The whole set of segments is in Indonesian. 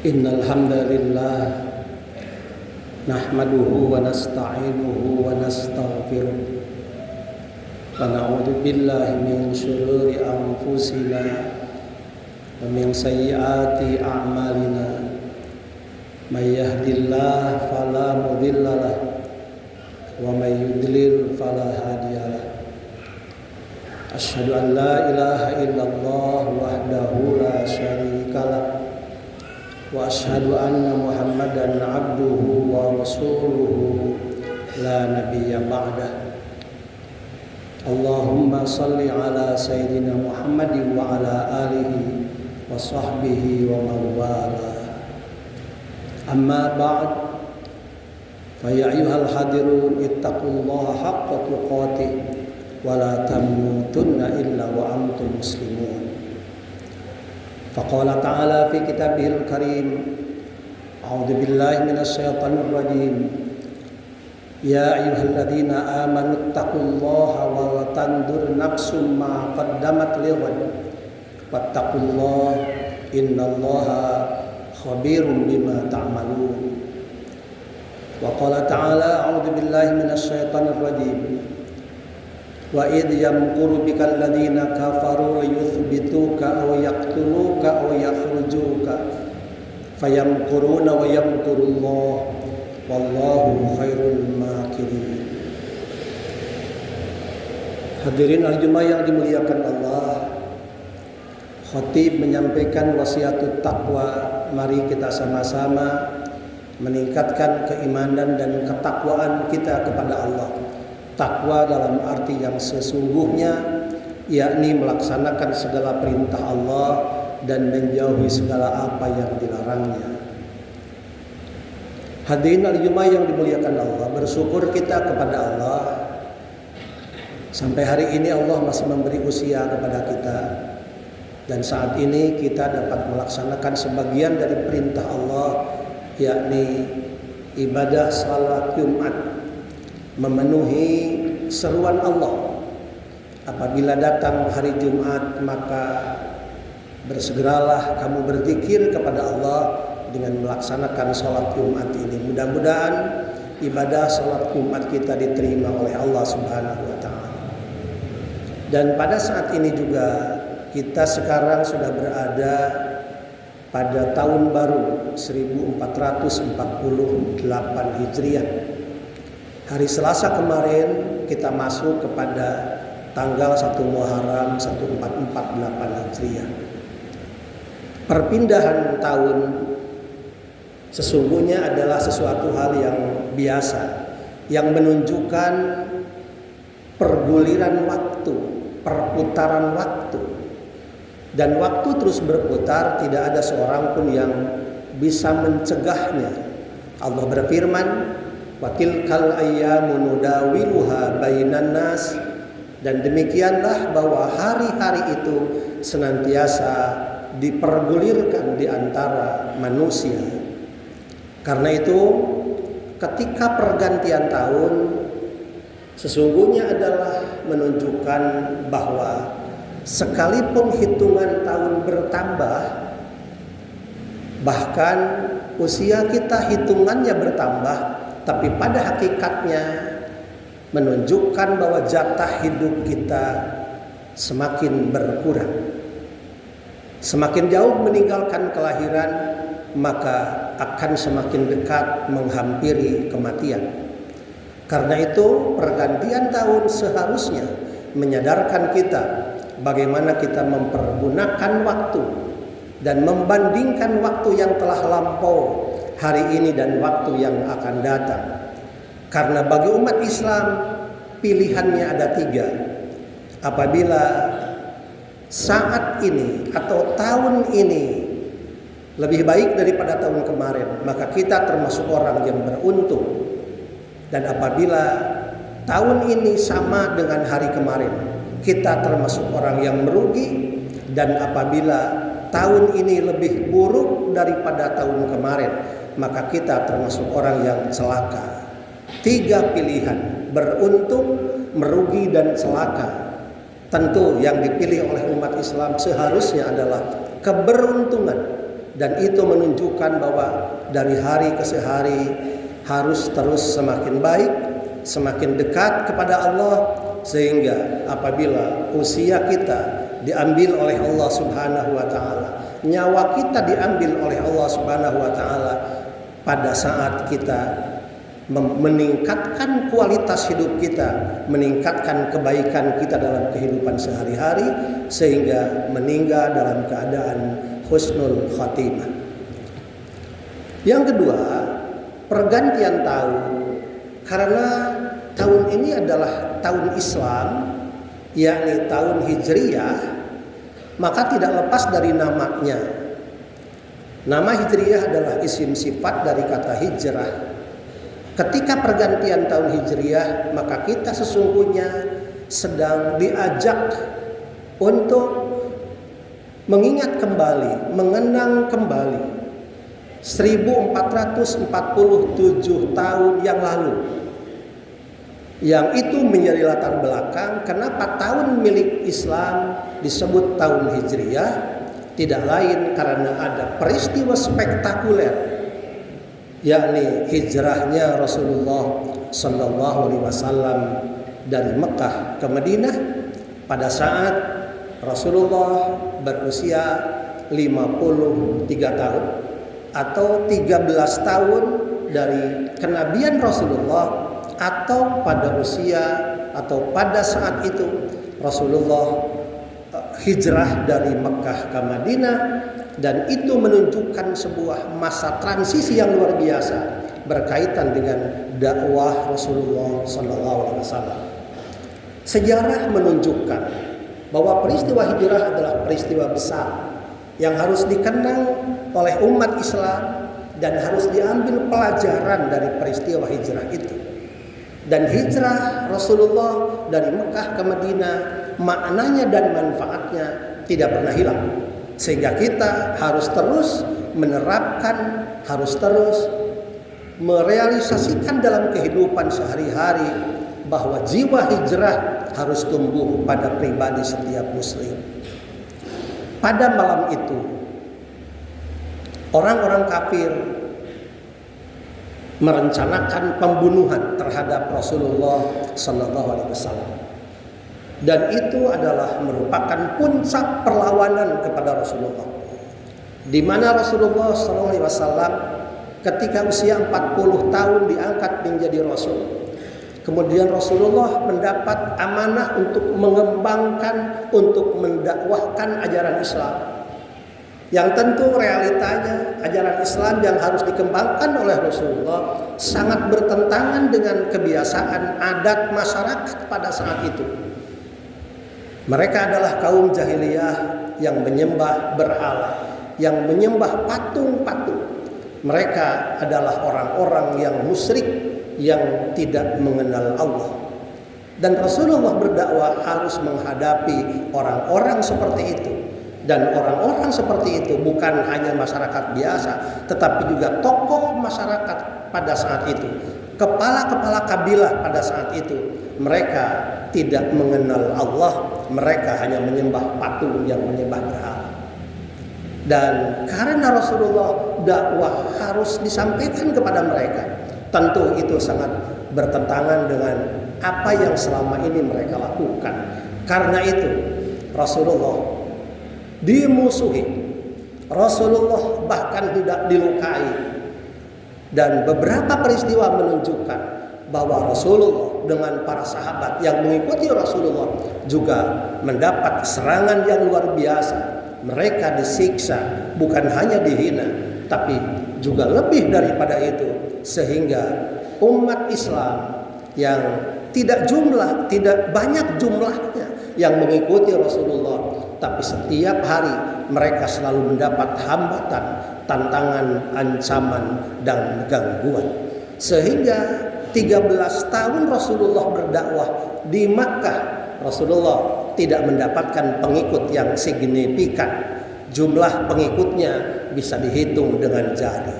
Innal hamdalillah nahmaduhu wa nasta'inuhu wa nastaghfiruh wa na'udzu billahi min shururi anfusina wa min sayyiati a'malina may yahdihillahu fala mudhillalah wa may yudlil fala hadiyalah. Asyhadu an la ilaha illallah wahdahu la syarikalah wa asyhadu anna Muhammadan abduhu wa rasuluhu la nabiyya ba'dah. Allahumma salli ala sayyidina Muhammadin wa ala alihi wa sahbihi wa man wala. Amma ba'd, fa ya ayyuhal hadirun ittaqullaha haqqa tuqatih wa la tamutunna illa wa antum muslimun. Faqala ta'ala fi kitabihil karim, a'udzu billahi minasy syaithanir rajim, ya ayyuhalladzina amanu taqullaha wa tandur nafsum ma qaddamat lighad wattaqullaha innallaha khabirum bima ta'malun. Wa qala ta'ala a'udzu billahi minasy syaithanir rajim, wa idh yamkuru bikal ladzina kafaru yuthbituka aw yaqtuluka aw yakhrujuka fayamkuruna wa yamkurullah wallahu khairul makirin. Hadirin al-Jumat yang dimuliakan Allah, khatib menyampaikan wasiatut taqwa. Mari kita sama-sama meningkatkan keimanan dan ketakwaan kita kepada Allah. Takwa dalam arti yang sesungguhnya, yakni melaksanakan segala perintah Allah dan menjauhi segala apa yang dilarangnya. Hadirin al-Jumat yang dimuliakan Allah, bersyukur kita kepada Allah. Sampai hari ini Allah masih memberi usia kepada kita, dan saat ini kita dapat melaksanakan sebagian dari perintah Allah, yakni ibadah salat Jumat, memenuhi seruan Allah. Apabila datang hari Jumat, maka bersegeralah kamu berzikir kepada Allah dengan melaksanakan salat Jumat ini. Mudah-mudahan ibadah salat Jumat kita diterima oleh Allah Subhanahu wa taala. Dan pada saat ini juga kita sekarang sudah berada pada tahun baru 1448 Hijriah. Hari Selasa kemarin kita masuk kepada tanggal 1 Muharram 1448 Hijriah. Perpindahan tahun sesungguhnya adalah sesuatu hal yang biasa, yang menunjukkan perguliran waktu, perputaran waktu. Dan waktu terus berputar, tidak ada seorang pun yang bisa mencegahnya. Allah berfirman, wa tilkal ayyamu nudawiluha bainan nas, dan demikianlah bahwa hari-hari itu senantiasa dipergulirkan di antara manusia. Karena itu ketika pergantian tahun sesungguhnya adalah menunjukkan bahwa sekalipun hitungan tahun bertambah, bahkan usia kita hitungannya bertambah, tapi pada hakikatnya menunjukkan bahwa jatah hidup kita semakin berkurang. Semakin jauh meninggalkan kelahiran, maka akan semakin dekat menghampiri kematian. Karena itu pergantian tahun seharusnya menyadarkan kita bagaimana kita mempergunakan waktu dan membandingkan waktu yang telah lampau hari ini dan waktu yang akan datang. Karena bagi umat Islam pilihannya ada 3. Apabila saat ini atau tahun ini lebih baik daripada tahun kemarin, maka kita termasuk orang yang beruntung. Dan apabila tahun ini sama dengan hari kemarin, kita termasuk orang yang merugi. Dan apabila tahun ini lebih buruk daripada tahun kemarin, maka kita termasuk orang yang celaka. 3 pilihan, beruntung, merugi, dan celaka. Tentu yang dipilih oleh umat Islam seharusnya adalah keberuntungan. Dan itu menunjukkan bahwa dari hari ke hari harus terus semakin baik, semakin dekat kepada Allah. Sehingga apabila usia kita diambil oleh Allah Subhanahu wa ta'ala, nyawa kita diambil oleh Allah Subhanahu wa ta'ala, pada saat kita meningkatkan kualitas hidup kita, meningkatkan kebaikan kita dalam kehidupan sehari-hari, sehingga meninggal dalam keadaan husnul khatimah. Yang kedua, pergantian tahun. Karena tahun ini adalah tahun Islam, yakni tahun Hijriyah, maka tidak lepas dari namanya. Nama Hijriyah adalah isim sifat dari kata hijrah. Ketika pergantian tahun Hijriyah, maka kita sesungguhnya sedang diajak untuk mengingat kembali, mengenang kembali 1447 tahun yang lalu. Yang itu menjadi latar belakang kenapa tahun milik Islam disebut tahun Hijriyah, tidak lain karena ada peristiwa spektakuler, yakni hijrahnya Rasulullah Sallallahu Alaihi Wasallam dari Mekah ke Madinah pada saat Rasulullah berusia 53 tahun atau 13 tahun dari kenabian Rasulullah, atau pada usia atau pada saat itu Rasulullah hijrah dari Mekah ke Madinah. Dan itu menunjukkan sebuah masa transisi yang luar biasa berkaitan dengan dakwah Rasulullah SAW. Sejarah menunjukkan bahwa peristiwa hijrah adalah peristiwa besar yang harus dikenang oleh umat Islam dan harus diambil pelajaran dari peristiwa hijrah itu. Dan hijrah Rasulullah dari Mekah ke Madinah, maknanya dan manfaatnya tidak pernah hilang. Sehingga kita harus terus menerapkan, harus terus merealisasikan dalam kehidupan sehari-hari bahwa jiwa hijrah harus tumbuh pada pribadi setiap muslim. Pada malam itu, orang-orang kafir merencanakan pembunuhan terhadap Rasulullah Sallallahu Alaihi Wasallam. Dan itu adalah merupakan puncak perlawanan kepada Rasulullah, di mana Rasulullah SAW ketika usia 40 tahun diangkat menjadi Rasul. Kemudian Rasulullah mendapat amanah untuk mengembangkan, untuk mendakwahkan ajaran Islam. Yang tentu realitanya ajaran Islam yang harus dikembangkan oleh Rasulullah sangat bertentangan dengan kebiasaan adat masyarakat pada saat itu. Mereka adalah kaum jahiliyah yang menyembah berhala, yang menyembah patung-patung. Mereka adalah orang-orang yang musyrik, yang tidak mengenal Allah. Dan Rasulullah berdakwah harus menghadapi orang-orang seperti itu. Dan orang-orang seperti itu bukan hanya masyarakat biasa, tetapi juga tokoh masyarakat pada saat itu, kepala-kepala kabilah pada saat itu. Mereka tidak mengenal Allah, mereka hanya menyembah patung yang menyembah berhala. Dan karena Rasulullah dakwah harus disampaikan kepada mereka, tentu itu sangat bertentangan dengan apa yang selama ini mereka lakukan. Karena itu Rasulullah dimusuhi, Rasulullah bahkan tidak dilukai. Dan beberapa peristiwa menunjukkan bahwa Rasulullah dengan para sahabat yang mengikuti Rasulullah juga mendapat serangan yang luar biasa. Mereka disiksa, bukan hanya dihina, tapi juga lebih daripada itu. Sehingga umat Islam yang tidak banyak jumlahnya yang mengikuti Rasulullah, tapi setiap hari mereka selalu mendapat hambatan, tantangan, ancaman, dan gangguan. Sehingga 13 tahun Rasulullah berdakwah di Makkah, Rasulullah tidak mendapatkan pengikut yang signifikan. Jumlah pengikutnya bisa dihitung dengan jari.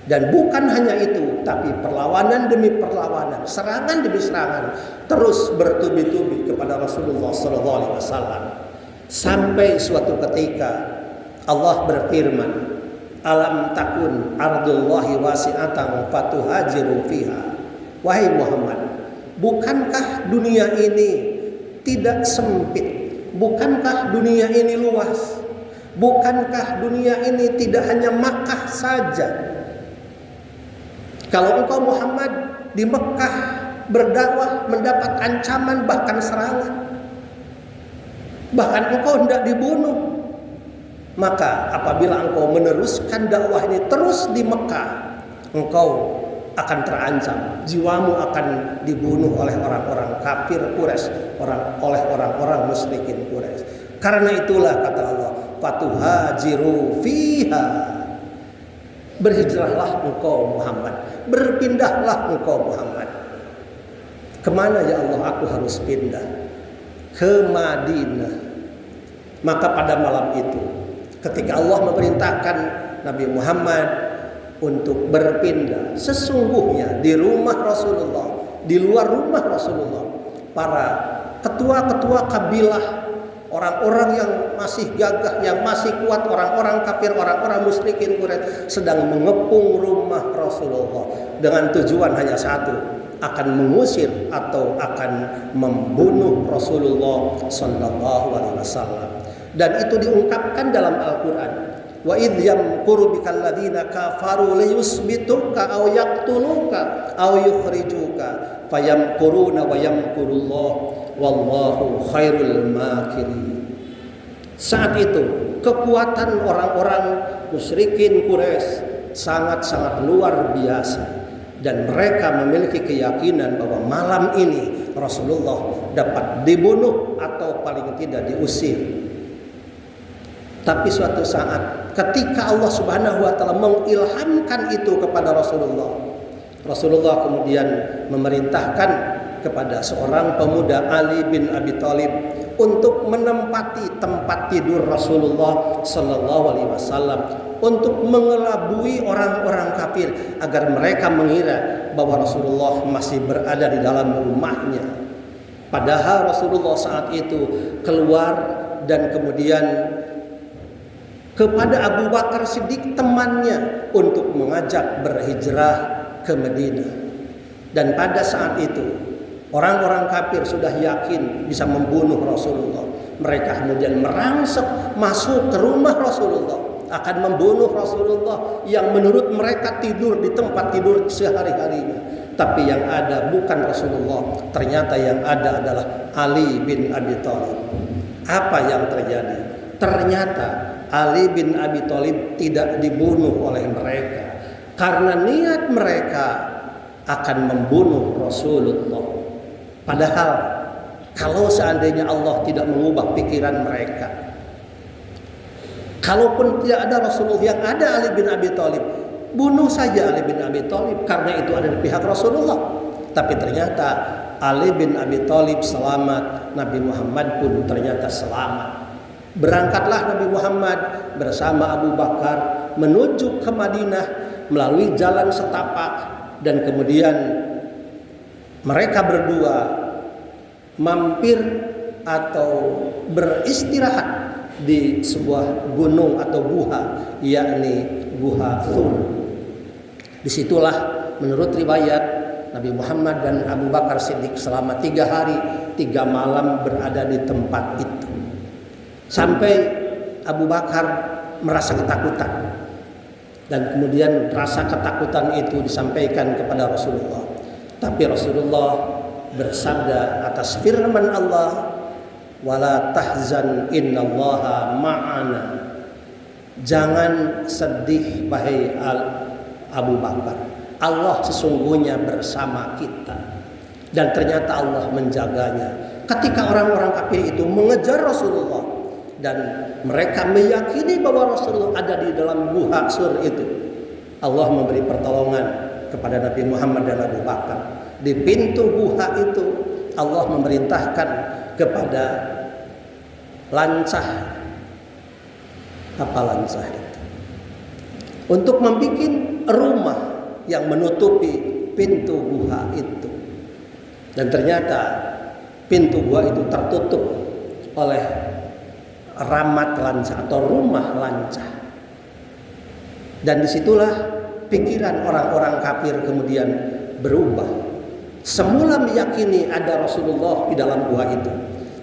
Dan bukan hanya itu, tapi perlawanan demi perlawanan, serangan demi serangan terus bertubi-tubi kepada Rasulullah SAW. Sampai suatu ketika Allah berfirman, "Alam takun ardullahi wasi'atan fatuhajiru fiha." Wahai Muhammad, bukankah dunia ini tidak sempit? Bukankah dunia ini luas? Bukankah dunia ini tidak hanya Makkah saja? Kalau engkau Muhammad di Mekah berdakwah mendapat ancaman bahkan serangan, bahkan engkau hendak dibunuh, maka apabila engkau meneruskan dakwah ini terus di Mekah, engkau akan terancam, jiwamu akan dibunuh oleh orang-orang kafir Quraisy, oleh orang-orang musyrikin Quraisy. Karena itulah kata Allah, "Fatuhajiru fiha." Berhijrahlah engkau Muhammad, berpindahlah engkau Muhammad. Kemana ya Allah aku harus pindah? Ke Madinah. Maka pada malam itu, ketika Allah memerintahkan Nabi Muhammad untuk berpindah, sesungguhnya di rumah Rasulullah, di luar rumah Rasulullah, para ketua-ketua kabilah, orang-orang yang masih gagah, yang masih kuat, orang-orang kafir, orang-orang musyrikin Quraisy sedang mengepung rumah Rasulullah dengan tujuan hanya satu, akan mengusir atau akan membunuh Rasulullah sallallahu alaihi wasallam. Dan itu diungkapkan dalam Al-Qur'an. Wa idh yamkuru bikal ladzina kafaru liyusbituka aw yaqtuluka aw yukhrijuka fayamkuruna wa yamkurullah wallahu khairul makirin. Saat itu kekuatan orang-orang musyrikin Quraisy sangat-sangat luar biasa, dan mereka memiliki keyakinan bahwa malam ini Rasulullah dapat dibunuh atau paling tidak diusir. Tapi suatu saat ketika Allah Subhanahu wa taala mengilhamkan itu kepada Rasulullah, Rasulullah kemudian memerintahkan kepada seorang pemuda Ali bin Abi Thalib untuk menempati tempat tidur Rasulullah sallallahu alaihi wasallam, untuk mengelabui orang-orang kafir agar mereka mengira bahwa Rasulullah masih berada di dalam rumahnya. Padahal Rasulullah saat itu keluar dan kemudian kepada Abu Bakar Siddiq temannya untuk mengajak berhijrah ke Madinah. Dan pada saat itu orang-orang kafir sudah yakin bisa membunuh Rasulullah. Mereka kemudian merangsek masuk ke rumah Rasulullah, akan membunuh Rasulullah yang menurut mereka tidur di tempat tidur sehari-harinya. Tapi yang ada bukan Rasulullah, ternyata yang ada adalah Ali bin Abi Thalib. Apa yang terjadi? Ternyata Ali bin Abi Thalib tidak dibunuh oleh mereka karena niat mereka akan membunuh Rasulullah. Padahal kalau seandainya Allah tidak mengubah pikiran mereka, kalaupun tidak ada Rasulullah, yang ada Ali bin Abi Thalib, bunuh saja Ali bin Abi Thalib karena itu ada di pihak Rasulullah. Tapi ternyata Ali bin Abi Thalib selamat, Nabi Muhammad pun ternyata selamat. Berangkatlah Nabi Muhammad bersama Abu Bakar menuju ke Madinah melalui jalan setapak, dan kemudian mereka berdua mampir atau beristirahat di sebuah gunung atau guha, yakni Guha Thur. Disitulah menurut riwayat Nabi Muhammad dan Abu Bakar Siddiq selama 3 hari 3 malam berada di tempat itu. Sampai Abu Bakar merasa ketakutan, dan kemudian rasa ketakutan itu disampaikan kepada Rasulullah. Tapi Rasulullah bersabda atas firman Allah, wala tahzan innallaha ma'ana. Jangan sedih wahai Abu Bakar, Allah sesungguhnya bersama kita. Dan ternyata Allah menjaganya. Ketika orang-orang kafir itu mengejar Rasulullah dan mereka meyakini bahwa Rasulullah ada di dalam Guha Sur itu, Allah memberi pertolongan kepada Nabi Muhammad dan Abu Bakar. Di pintu guha itu Allah memerintahkan kepada lancah, apa lancah itu, untuk membuat rumah yang menutupi pintu guha itu. Dan ternyata pintu gua itu tertutup oleh ramat lancah atau rumah lancah. Dan disitulah pikiran orang-orang kafir kemudian berubah. Semula meyakini ada Rasulullah di dalam gua itu,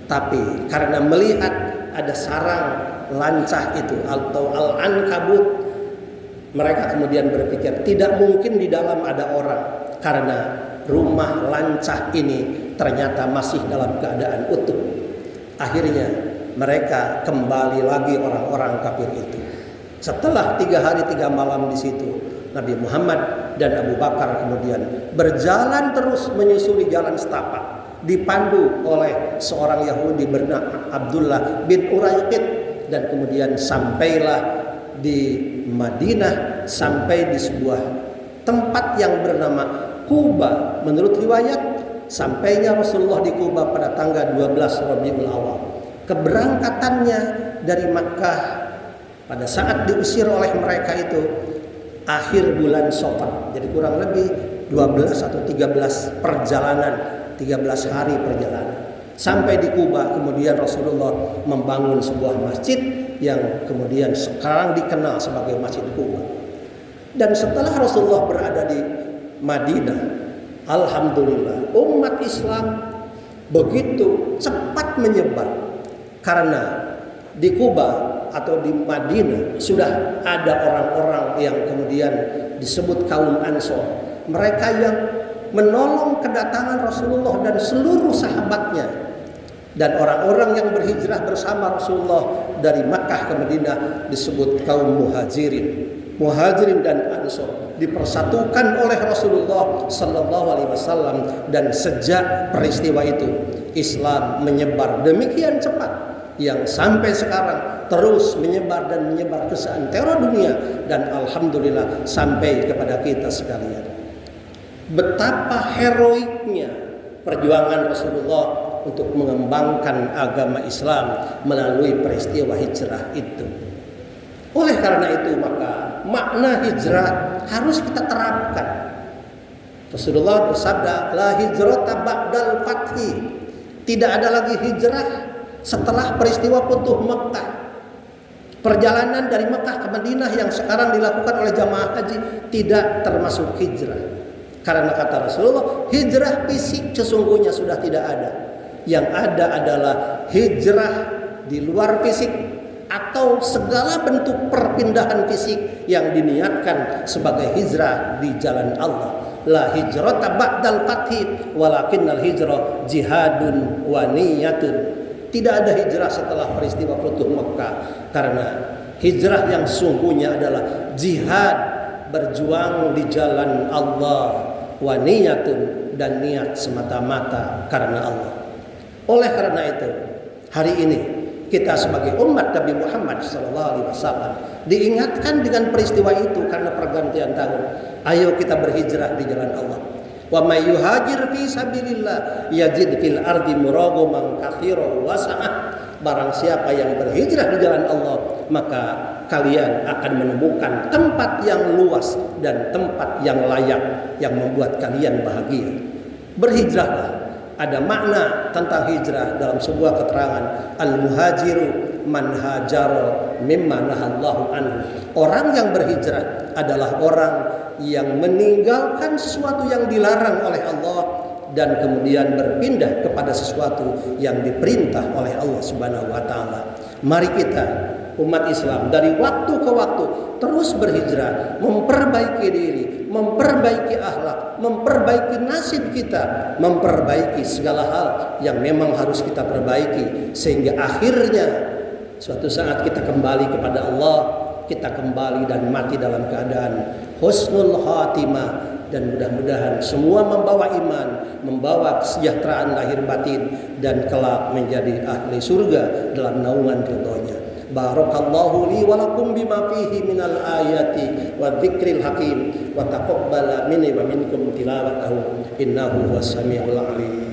tapi karena melihat ada sarang lancah itu atau al-ankabut, mereka kemudian berpikir tidak mungkin di dalam ada orang, karena rumah lancah ini ternyata masih dalam keadaan utuh. Akhirnya mereka kembali lagi orang-orang kafir itu. Setelah 3 hari 3 malam di situ, Nabi Muhammad dan Abu Bakar kemudian berjalan terus menyusuri jalan setapak, dipandu oleh seorang Yahudi bernama Abdullah bin Uraiqid, dan kemudian sampailah di Madinah, sampai di sebuah tempat yang bernama Quba. Menurut riwayat, sampainya Rasulullah di Quba pada tanggal 12 Rabiul Awal. Keberangkatannya dari Makkah pada saat diusir oleh mereka itu akhir bulan Safar. Jadi kurang lebih 12 atau 13 perjalanan, 13 hari perjalanan. Sampai di Quba, kemudian Rasulullah membangun sebuah masjid yang kemudian sekarang dikenal sebagai Masjid Quba. Dan setelah Rasulullah berada di Madinah, alhamdulillah umat Islam begitu cepat menyebar, karena di Quba atau di Madinah sudah ada orang-orang yang kemudian disebut kaum Ansor. Mereka yang menolong kedatangan Rasulullah dan seluruh sahabatnya. Dan orang-orang yang berhijrah bersama Rasulullah dari Makkah ke Madinah disebut kaum Muhajirin. Muhajirin dan Ansor dipersatukan oleh Rasulullah sallallahu alaihi wasallam, dan sejak peristiwa itu Islam menyebar demikian cepat yang sampai sekarang terus menyebar dan menyebar ke seantero dunia, dan alhamdulillah sampai kepada kita sekalian. Betapa heroiknya perjuangan Rasulullah untuk mengembangkan agama Islam melalui peristiwa hijrah itu. Oleh karena itu maka makna hijrah harus kita terapkan. Rasulullah bersabda, la hijrata ba'dal fathi. Tidak ada lagi hijrah setelah peristiwa Futuh Makkah. Perjalanan dari Makkah ke Madinah yang sekarang dilakukan oleh jamaah haji tidak termasuk hijrah. Karena kata Rasulullah, hijrah fisik sesungguhnya sudah tidak ada. Yang ada adalah hijrah di luar fisik atau segala bentuk perpindahan fisik yang diniatkan sebagai hijrah di jalan Allah. La hijrata ba'dal fathi walakinnal hijrah jihadun wa niyatun. Tidak ada hijrah setelah peristiwa Futuh Makkah, karena hijrah yang sungguhnya adalah jihad, berjuang di jalan Allah, wa niyatun, dan niat semata-mata karena Allah. Oleh karena itu, hari ini kita sebagai umat Nabi Muhammad SAW diingatkan dengan peristiwa itu karena pergantian tahun. Ayo kita berhijrah di jalan Allah. Wa may yuhajir fi sabilillah yajid fil ardi muragaman katsiran wasa'ah. Barang siapa yang berhijrah di jalan Allah, maka kalian akan menemukan tempat yang luas dan tempat yang layak yang membuat kalian bahagia. Berhijrahlah Ada makna tentang hijrah dalam sebuah keterangan, al-muhajiru man hajara mimma nahallahu anhu. Orang yang berhijrah adalah orang yang meninggalkan sesuatu yang dilarang oleh Allah dan kemudian berpindah kepada sesuatu yang diperintah oleh Allah Subhanahu wa taala. Mari kita umat Islam dari waktu ke waktu terus berhijrah, memperbaiki diri, memperbaiki akhlak, memperbaiki nasib kita, memperbaiki segala hal yang memang harus kita perbaiki, sehingga akhirnya suatu saat kita kembali kepada Allah, kita kembali dan mati dalam keadaan husnul khatimah. Dan mudah-mudahan semua membawa iman, membawa kesejahteraan lahir batin, dan kelak menjadi ahli surga dalam naungan ridhonya. Barakallahu li wa lakum bima fihi minal ayati wa dzikril hakim wa taqabbala minni wa minkum tilawatahu innahu huwas samiul alim.